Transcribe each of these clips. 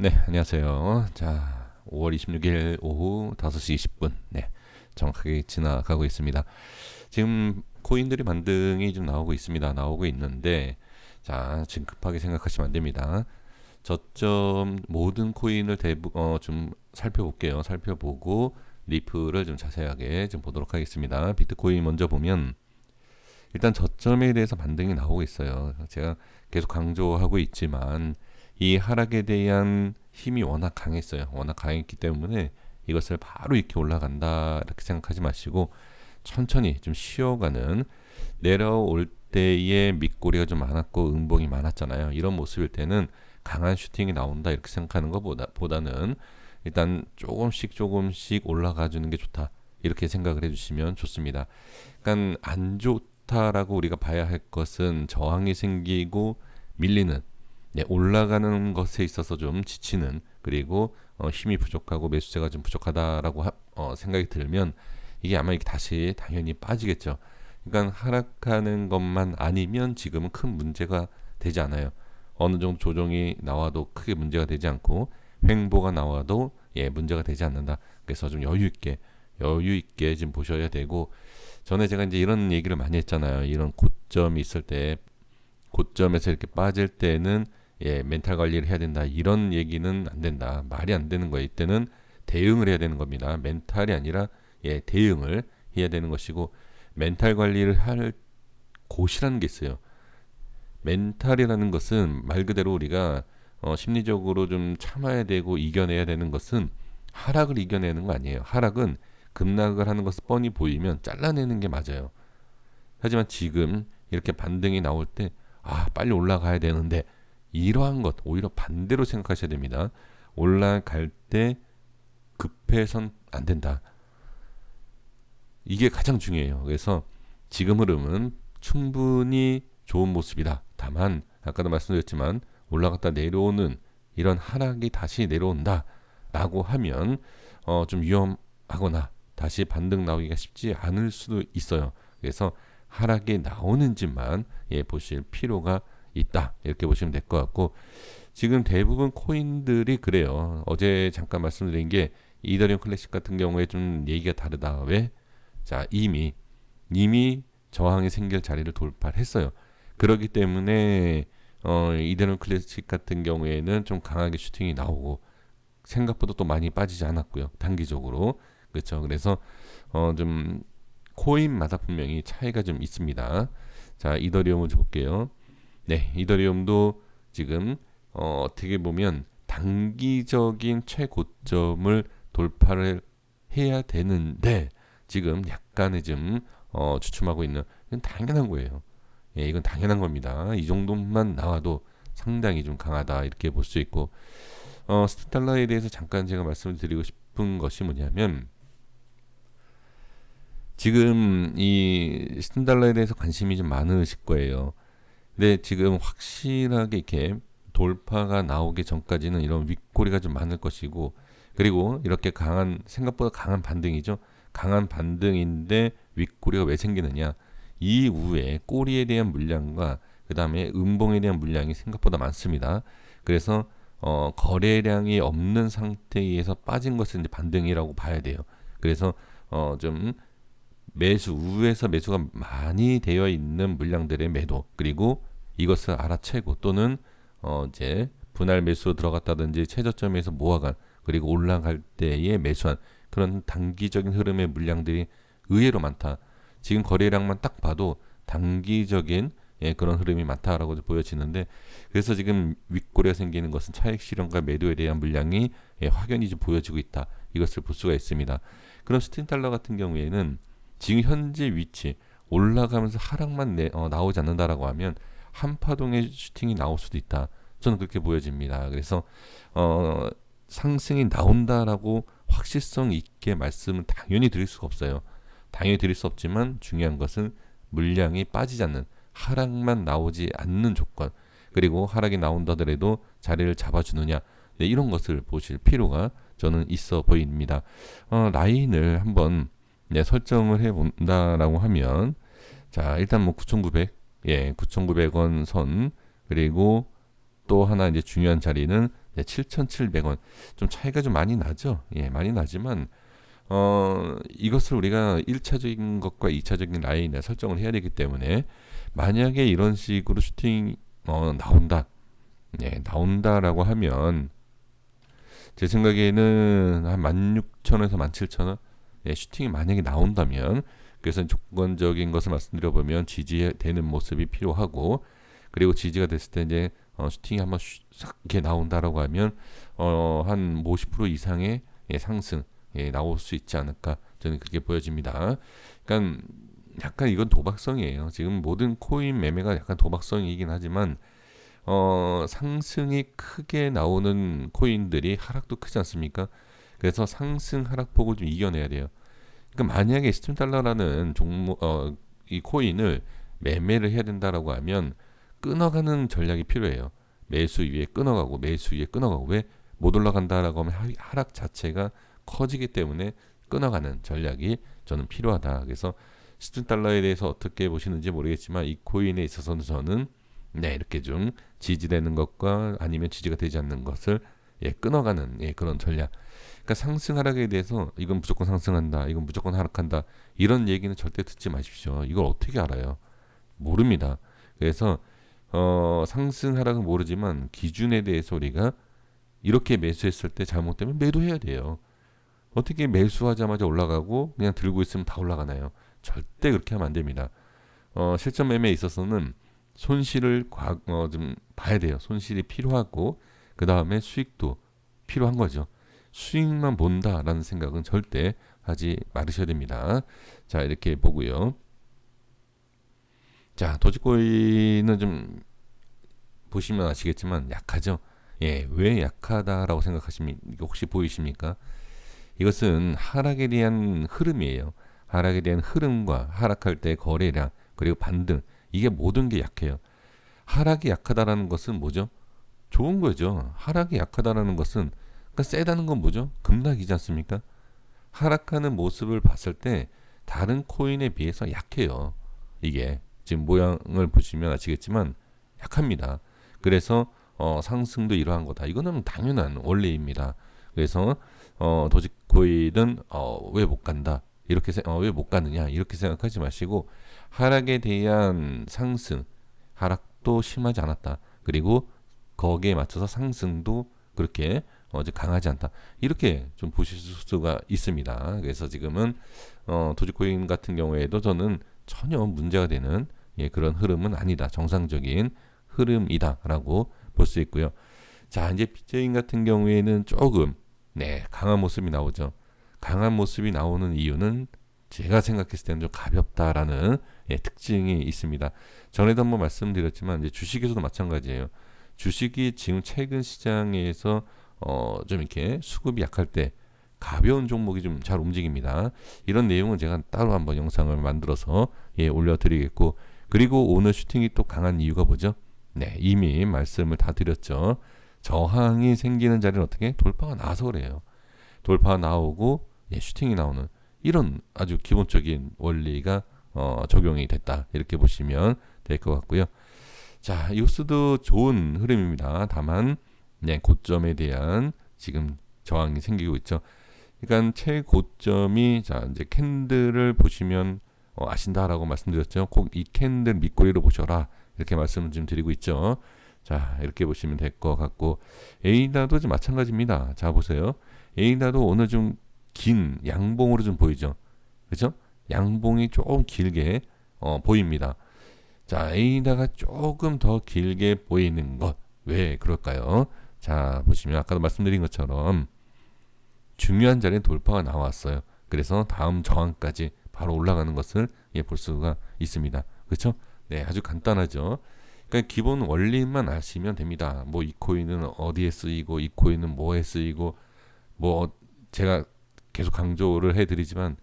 네, 안녕하세요. 자, 5월 26일 오후 5시 20분. 네, 정확하게 지나가고 있습니다. 지금 코인들이 반등이 좀 나오고 있습니다. 나오고 있는데, 자, 지금 급하게 생각하시면 안 됩니다. 저점 모든 코인을 좀 살펴볼게요. 살펴보고 리플을 좀 자세하게 좀 보도록 하겠습니다. 비트코인 먼저 보면 일단 저점에 대해서 반등이 나오고 있어요. 제가 계속 강조하고 있지만 이 하락에 대한 힘이 워낙 강했어요. 워낙 강했기 때문에 이것을 바로 이렇게 올라간다 이렇게 생각하지 마시고 천천히 좀 쉬어가는, 내려올 때의 밑꼬리가 좀 많았고 음봉이 많았잖아요. 이런 모습일 때는 강한 슈팅이 나온다 이렇게 생각하는 것보다는 일단 조금씩 올라가 주는 게 좋다 이렇게 생각을 해주시면 좋습니다. 그러니까 안 좋다라고 우리가 봐야 할 것은 저항이 생기고 밀리는, 네, 올라가는 것에 있어서 좀 지치는, 그리고 힘이 부족하고 매수세가 좀 부족하다라고 생각이 들면 이게 아마 이게 다시 당연히 빠지겠죠. 그러니까 하락하는 것만 아니면 지금은 큰 문제가 되지 않아요. 어느 정도 조정이 나와도 크게 문제가 되지 않고 횡보가 나와도 문제가 되지 않는다. 그래서 좀 여유 있게 지금 보셔야 되고, 전에 제가 이제 이런 얘기를 많이 했잖아요. 이런 고점이 있을 때, 고점에서 이렇게 빠질 때는 멘탈 관리를 해야 된다. 이런 얘기는 안 된다. 말이 안 되는 거예요. 이때는 대응을 해야 되는 겁니다. 멘탈이 아니라 대응을 해야 되는 것이고, 멘탈 관리를 할 곳이라는 게 있어요. 멘탈이라는 것은 말 그대로 우리가 심리적으로 좀 참아야 되고 이겨내야 되는 것은 하락을 이겨내는 거 아니에요. 하락은 급락을 하는 것을 뻔히 보이면 잘라내는 게 맞아요. 하지만 지금 이렇게 반등이 나올 때 빨리 올라가야 되는데, 이러한 것 오히려 반대로 생각하셔야 됩니다. 올라갈 때 급해선 안 된다. 이게 가장 중요해요. 그래서 지금 흐름은 충분히 좋은 모습이다. 다만 아까도 말씀드렸지만 올라갔다 내려오는 이런 하락이 다시 내려온다 라고 하면 좀 위험하거나 다시 반등 나오기가 쉽지 않을 수도 있어요. 그래서 하락이 나오는지만 보실 필요가 있다 이렇게 보시면 될 것 같고, 지금 대부분 코인들이 그래요. 어제 잠깐 말씀드린 게 이더리움 클래식 같은 경우에 좀 얘기가 다르다. 왜? 자, 이미 저항이 생길 자리를 돌파를 했어요. 그렇기 때문에 이더리움 클래식 같은 경우에는 좀 강하게 슈팅이 나오고 생각보다 또 많이 빠지지 않았고요. 단기적으로. 그렇죠. 그래서 좀 코인마다 분명히 차이가 좀 있습니다. 자, 이더리움을 좀 볼게요. 네, 이더리움도 지금 어떻게 보면 단기적인 최고점을 돌파를 해야 되는데 지금 약간의 좀 주춤하고 있는, 이건 당연한 거예요. 이건 당연한 겁니다. 이 정도만 나와도 상당히 좀 강하다 이렇게 볼 수 있고, 스달러에 대해서 잠깐 제가 말씀을 드리고 싶은 것이 뭐냐면, 지금 이 스달러에 대해서 관심이 좀 많으실 거예요. 근데 지금 확실하게 이렇게 돌파가 나오기 전까지는 이런 윗꼬리가 좀 많을 것이고, 그리고 이렇게 생각보다 강한 반등이죠. 강한 반등인데 윗꼬리가 왜 생기느냐? 이후에 꼬리에 대한 물량과 그 다음에 음봉에 대한 물량이 생각보다 많습니다. 그래서 거래량이 없는 상태에서 빠진 것은 이제 반등이라고 봐야 돼요. 그래서 좀 우에서 매수가 많이 되어 있는 물량들의 매도, 그리고 이것을 알아채고 또는 이제 분할 매수로 들어갔다든지 최저점에서 모아간, 그리고 올라갈 때에 매수한 그런 단기적인 흐름의 물량들이 의외로 많다. 지금 거래량만 딱 봐도 단기적인 그런 흐름이 많다라고 보여지는데, 그래서 지금 윗꼬리가 생기는 것은 차익 실현과 매도에 대한 물량이 확연히 좀 보여지고 있다. 이것을 볼 수가 있습니다. 그럼 스탠달러 같은 경우에는 지금 현재 위치 올라가면서 하락만 나오지 않는다라고 하면 한파동의 슈팅이 나올 수도 있다. 저는 그렇게 보여집니다. 그래서 상승이 나온다라고 확실성 있게 말씀은 당연히 드릴 수가 없어요. 당연히 드릴 수 없지만 중요한 것은 물량이 빠지지 않는, 하락만 나오지 않는 조건, 그리고 하락이 나온다더라도 자리를 잡아주느냐, 네, 이런 것을 보실 필요가 저는 있어 보입니다. 라인을 한번 설정을 해본다라고 하면, 자, 일단 뭐 9,900원 선, 그리고 또 하나 이제 중요한 자리는 네, 7,700원. 좀 차이가 좀 많이 나죠. 예, 많이 나지만 이것을 우리가 1차적인 것과 2차적인 라인에 설정을 해야 되기 때문에 만약에 이런 식으로 슈팅 나온다. 예, 나온다라고 하면 제 생각에는 한 16,000원에서 17,000원 예, 슈팅이 만약에 나온다면 그래서 조건적인 것을 말씀드려보면 지지되는 모습이 필요하고 그리고 지지가 됐을 때 이제 슈팅이 한번 싹 이렇게 나온다라고 하면 한 50% 이상의 예, 상승 예, 나올 수 있지 않을까 저는 그렇게 보여집니다. 그러니까 약간 이건 도박성이에요. 지금 모든 코인 매매가 약간 도박성이긴 하지만 상승이 크게 나오는 코인들이 하락도 크지 않습니까? 그래서 상승 하락폭을 좀 이겨내야 돼요. 그러니까 만약에 스팀 달러라는 종목 이 코인을 매매를 해야 된다라고 하면 끊어가는 전략이 필요해요. 매수 위에 끊어가고 매수 위에 끊어가고 왜 못 올라간다라고 하면 하락 자체가 커지기 때문에 끊어가는 전략이 저는 필요하다. 그래서 스팀 달러에 대해서 어떻게 보시는지 모르겠지만 이 코인에 있어서는 저는 네, 이렇게 좀 지지되는 것과 아니면 지지가 되지 않는 것을 예, 끊어가는 예, 그런 전략. 그러니까 상승 하락에 대해서 이건 무조건 상승한다, 이건 무조건 하락한다 이런 얘기는 절대 듣지 마십시오. 이걸 어떻게 알아요? 모릅니다. 그래서 상승 하락은 모르지만 기준에 대해서 우리가 이렇게 매수했을 때 잘못되면 매도해야 돼요. 어떻게 매수하자마자 올라가고 그냥 들고 있으면 다 올라가나요? 절대 그렇게 하면 안 됩니다. 실전 매매에 있어서는 손실을 좀 봐야 돼요. 손실이 필요하고 그 다음에 수익도 필요한 거죠. 수익만 본다라는 생각은 절대 하지 말으셔야 됩니다. 자 이렇게 보고요. 자 도지코인은 좀 보시면 아시겠지만 약하죠. 예, 왜 약하다라고 생각하십니까? 혹시 보이십니까? 이것은 하락에 대한 흐름이에요. 하락에 대한 흐름과 하락할 때 거래량 그리고 반등 이게 모든 게 약해요. 하락이 약하다라는 것은 뭐죠? 좋은 거죠. 하락이 약하다라는 것은 그러니까 세다는 건 뭐죠? 급락이지 않습니까? 하락하는 모습을 봤을 때 다른 코인에 비해서 약해요. 이게 지금 모양을 보시면 아시겠지만 약합니다. 그래서 상승도 이러한 거다. 이거는 당연한 원리입니다. 그래서 도지코인은 왜 못 간다? 이렇게 왜 못 가느냐? 이렇게 생각하지 마시고 하락에 대한 상승, 하락도 심하지 않았다. 그리고 거기에 맞춰서 상승도 그렇게 강하지 않다. 이렇게 좀 보실 수가 있습니다. 그래서 지금은 도지코인 같은 경우에도 저는 전혀 문제가 되는 예, 그런 흐름은 아니다. 정상적인 흐름이다라고 볼 수 있고요. 자, 이제 비트코인 같은 경우에는 조금 네, 강한 모습이 나오죠. 강한 모습이 나오는 이유는 제가 생각했을 때는 좀 가볍다라는 예, 특징이 있습니다. 전에도 한번 말씀드렸지만 이제 주식에서도 마찬가지예요. 주식이 지금 최근 시장에서 좀 이렇게 수급이 약할 때 가벼운 종목이 좀 잘 움직입니다. 이런 내용은 제가 따로 한번 영상을 만들어서 예, 올려드리겠고 그리고 오늘 슈팅이 또 강한 이유가 뭐죠? 네, 이미 말씀을 다 드렸죠. 저항이 생기는 자리는 어떻게 돌파가 나와서 그래요. 돌파가 나오고 예, 슈팅이 나오는 이런 아주 기본적인 원리가 적용이 됐다 이렇게 보시면 될 것 같고요. 자, 이것도 좋은 흐름입니다. 다만 네, 고점에 대한 지금 저항이 생기고 있죠. 그러니까 최고점이 자 이제 캔들을 보시면 아신다라고 말씀드렸죠. 꼭 이 캔들 밑꼬리로 보셔라 이렇게 말씀을 좀 드리고 있죠. 자 이렇게 보시면 될 것 같고 에이다도 좀 마찬가지입니다. 자 보세요. 에이다도 오늘 좀 긴 양봉으로 좀 보이죠. 그렇죠? 양봉이 조금 길게 보입니다. 자 에이다가 조금 더 길게 보이는 것 왜 그럴까요? 자 보시면 아까도 말씀드린 것처럼 중요한 자리에 돌파가 나왔어요. 그래서 다음 저항까지 바로 올라가는 것을 예, 볼 수가 있습니다. 그렇죠? 네, 아주 간단하죠. 그러니까 기본 원리만 아시면 됩니다. 뭐 이 코인은 어디에 쓰이고 이 코인은 뭐에 쓰이고 뭐 제가 계속 강조를 해드리지만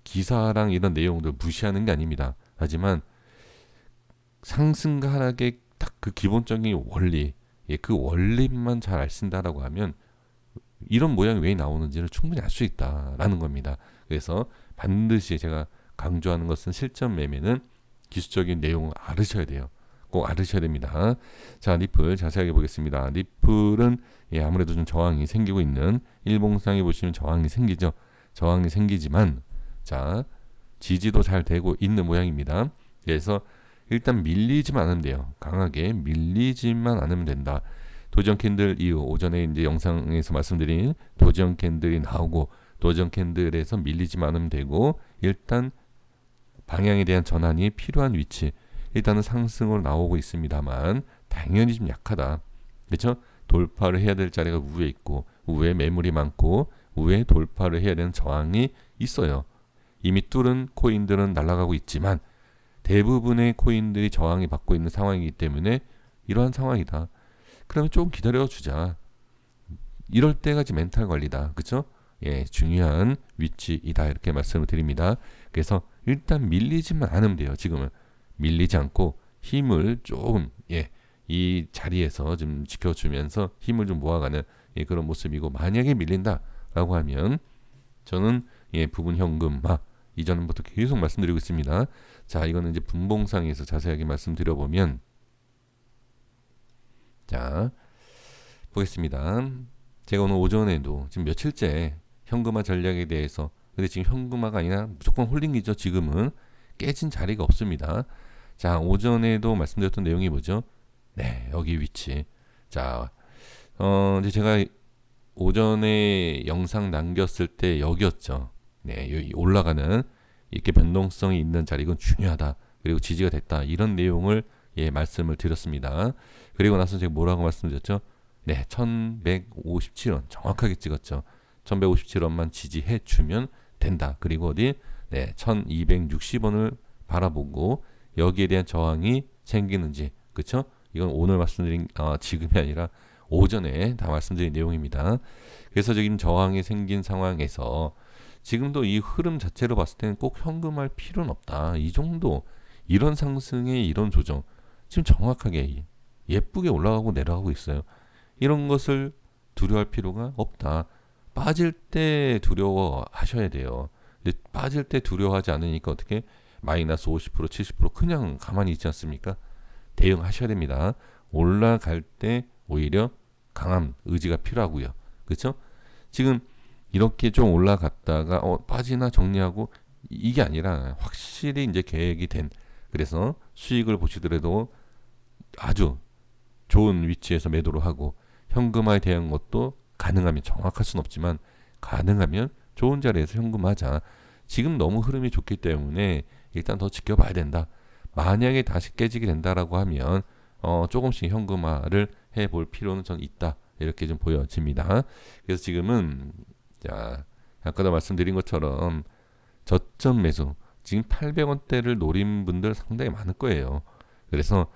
기사랑 이런 내용들 무시하는 게 아닙니다. 하지만 상승과 하락의 딱 그 기본적인 원리, 예, 그 원리만 잘 아신다라고 하면 이런 모양이 왜 나오는지를 충분히 알 수 있다라는 겁니다. 그래서 반드시 제가 강조하는 것은 실전 매매는 기술적인 내용을 알으셔야 돼요. 꼭 알으셔야 됩니다. 자, 리플 자세하게 보겠습니다. 리플은 아무래도 좀 저항이 생기고 있는, 일봉상에 보시면 저항이 생기죠. 저항이 생기지만 자, 지지도 잘 되고 있는 모양입니다. 그래서 일단 밀리지만 않으면 돼요. 강하게 밀리지만 않으면 된다. 도전 캔들 이후 오전에 이제 영상에서 말씀드린 도전 캔들이 나오고, 도전 캔들에서 밀리지만 않으면 되고, 일단 방향에 대한 전환이 필요한 위치, 일단은 상승으로 나오고 있습니다만 당연히 좀 약하다. 그렇죠? 돌파를 해야 될 자리가 우에 있고, 우에 매물이 많고, 우에 돌파를 해야 되는 저항이 있어요. 이미 뚫은 코인들은 날아가고 있지만 대부분의 코인들이 저항이 받고 있는 상황이기 때문에 이러한 상황이다. 그러면 조금 기다려주자. 이럴 때가 지금 멘탈 관리다. 그렇죠? 중요한 위치이다. 이렇게 말씀을 드립니다. 그래서 일단 밀리지만 않으면 돼요. 지금은 밀리지 않고 힘을 조금 이 자리에서 좀 지켜주면서 힘을 좀 모아가는 그런 모습이고, 만약에 밀린다라고 하면 저는 부분 현금화, 이전부터 계속 말씀드리고 있습니다. 자, 이거는 이제 분봉상에서 자세하게 말씀드려보면, 자, 보겠습니다. 제가 오늘 오전에도 지금 며칠째 현금화 전략에 대해서, 근데 지금 현금화가 아니라 무조건 홀딩이죠. 지금은 깨진 자리가 없습니다. 자, 오전에도 말씀드렸던 내용이 뭐죠? 네, 여기 위치. 자, 이제 제가 오전에 영상 남겼을 때 여기였죠. 네, 여기 올라가는 이렇게 변동성이 있는 자리, 이건 중요하다. 그리고 지지가 됐다. 이런 내용을 말씀을 드렸습니다. 그리고 나서 제가 뭐라고 말씀드렸죠? 네, 1157원 정확하게 찍었죠. 1157원만 지지해 주면 된다. 그리고 어디? 네, 1260원을 바라보고 여기에 대한 저항이 생기는지, 그렇죠? 이건 오늘 말씀드린 지금이 아니라 오전에 다 말씀드린 내용입니다. 그래서 지금 저항이 생긴 상황에서 지금도 이 흐름 자체로 봤을 때는 꼭 현금할 필요는 없다. 이 정도, 이런 상승의 이런 조정 지금 정확하게 예쁘게 올라가고 내려가고 있어요. 이런 것을 두려워할 필요가 없다. 빠질 때 두려워하셔야 돼요. 근데 빠질 때 두려워하지 않으니까 어떻게 마이너스 50% 70% 그냥 가만히 있지 않습니까? 대응하셔야 됩니다. 올라갈 때 오히려 강한 의지가 필요하고요. 그렇죠? 지금 이렇게 좀 올라갔다가 빠지나 정리하고, 이게 아니라 확실히 이제 계획이 된, 그래서 수익을 보시더라도 아주 좋은 위치에서 매도를 하고, 현금화에 대한 것도 가능하면, 정확할 수는 없지만 가능하면 좋은 자리에서 현금화하자. 지금 너무 흐름이 좋기 때문에 일단 더 지켜봐야 된다. 만약에 다시 깨지게 된다라고 하면 조금씩 현금화를 해볼 필요는 전 있다. 이렇게 좀 보여집니다. 그래서 지금은 자, 아까도 말씀드린 것처럼 저점 매수, 지금 800원대를 노린 분들 상당히 많을 거예요. 그래서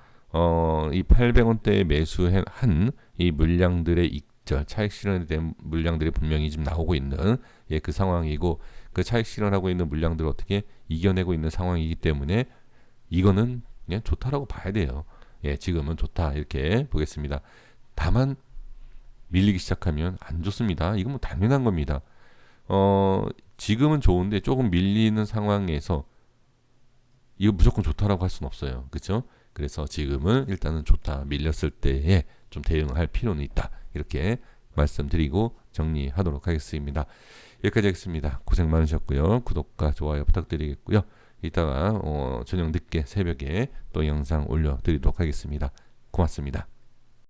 이 800원대에 매수한 이 물량들의 익절, 차익 실현에 대한 물량들이 분명히 지금 나오고 있는 그 상황이고, 그 차익 실현하고 있는 물량들을 어떻게 이겨내고 있는 상황이기 때문에 이거는 그냥 좋다라고 봐야 돼요. 지금은 좋다 이렇게 보겠습니다. 다만 밀리기 시작하면 안 좋습니다. 이건 뭐 당연한 겁니다. 지금은 좋은데 조금 밀리는 상황에서 이거 무조건 좋다라고 할 수는 없어요. 그렇죠? 그래서 지금은 일단은 좋다. 밀렸을 때에 좀 대응할 필요는 있다. 이렇게 말씀드리고 정리하도록 하겠습니다. 여기까지 하겠습니다. 고생 많으셨고요. 구독과 좋아요 부탁드리겠고요. 이따가 저녁 늦게 새벽에 또 영상 올려드리도록 하겠습니다. 고맙습니다.